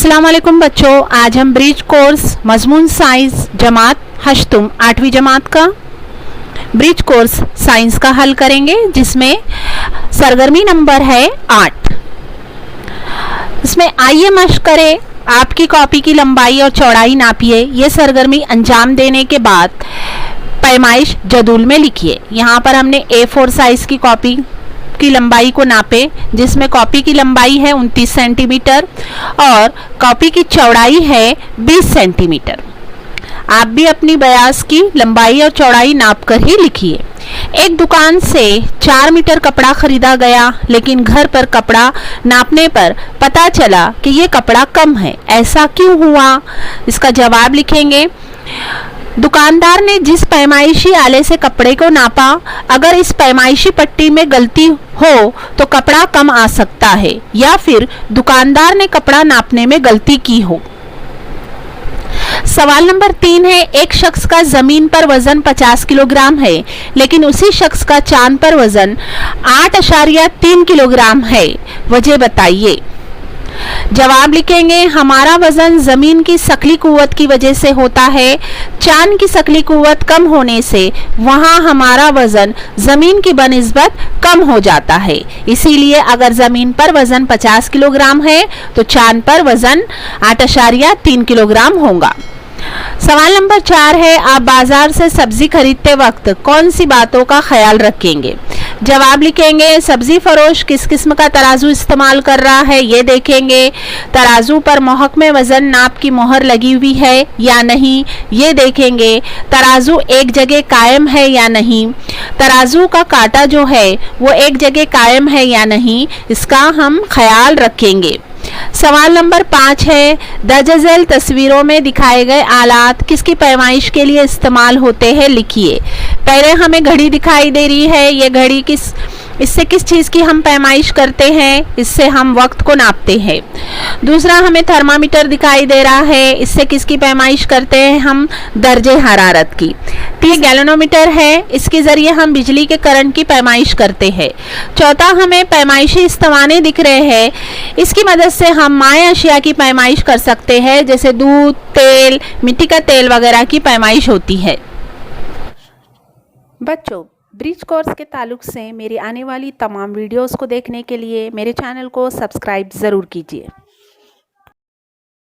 अस्सलाम वालेकुम बच्चों, आज हम ब्रिज कोर्स मजमून साइंस जमात हश्तुम 8वीं जमात का ब्रिज कोर्स साइंस का हल करेंगे, जिसमें सरगर्मी नंबर है 8। इसमें आइए मश्क करें। आपकी कॉपी की लंबाई और चौड़ाई नापिए। ये सरगर्मी अंजाम देने के बाद पैमाइश जदूल में लिखिए। यहाँ पर हमने A4 साइज की कॉपी की लंबाई को नापे, जिसमें कॉपी की लंबाई है 29 सेंटीमीटर और कॉपी की चौड़ाई है 20 सेंटीमीटर। आप भी अपनी बयास की लंबाई और चौड़ाई नाप कर ही लिखिए। एक दुकान से 4 मीटर कपड़ा खरीदा गया, लेकिन घर पर कपड़ा नापने पर पता चला कि ये कपड़ा कम है। ऐसा क्यों हुआ? इसका जवाब लिखेंगे। दुकानदार ने जिस पैमाइशी आले से कपड़े को नापा, अगर इस पैमाइशी पट्टी में गलती हो तो कपड़ा कम आ सकता है, या फिर दुकानदार ने कपड़ा नापने में गलती की हो। सवाल नंबर 3 है, एक शख्स का जमीन पर वजन 50 किलोग्राम है, लेकिन उसी शख्स का चांद पर वजन 8.3 किलोग्राम है। वजह बताइए। जवाब लिखेंगे। हमारा वजन जमीन की सकली कुव्वत की वजह से होता है। चांद की सकली कुव्वत कम होने से वहां हमारा वजन जमीन की बनिस्बत कम हो जाता है। इसीलिए अगर जमीन पर वजन 50 किलोग्राम है तो चांद पर वजन 8.3 किलोग्राम होगा। सवाल नंबर 4 है, आप बाजार से सब्जी खरीदते वक्त कौन सी बातों का ख्याल रखेंगे? जवाब लिखेंगे। सब्जी फरोश किस किस्म का तराजू इस्तेमाल कर रहा है, ये देखेंगे। तराजू पर महकमे वजन नाप की मोहर लगी हुई है या नहीं, ये देखेंगे। तराजू एक जगह कायम है या नहीं, तराजू का कांटा जो है वो एक जगह कायम है या नहीं, इसका हम ख्याल रखेंगे। सवाल नंबर 5 है, दर्ज झैल तस्वीरों में दिखाए गए आलात किसकी पैमाइश के लिए इस्तेमाल होते हैं, लिखिए। पहले हमें घड़ी दिखाई दे रही है। ये घड़ी इससे किस चीज़ की हम पैमाइश करते हैं? इससे हम वक्त को नापते हैं। दूसरा हमें थर्मामीटर दिखाई दे रहा है। इससे किसकी पैमाइश करते हैं? हम दर्जे हरारत की। ये गैल्वेनोमीटर है, इसके ज़रिए हम बिजली के करंट की पैमाइश करते हैं। चौथा हमें पैमाइशी इस्तेमाने दिख रहे हैं। इसकी मदद से हम माए अशिया की पैमाइश कर सकते हैं, जैसे दूध, तेल, मिट्टी का तेल वगैरह की पैमाइश होती है। बच्चों, ब्रिज कोर्स के ताल्लुक से मेरी आने वाली तमाम वीडियोस को देखने के लिए मेरे चैनल को सब्सक्राइब ज़रूर कीजिए।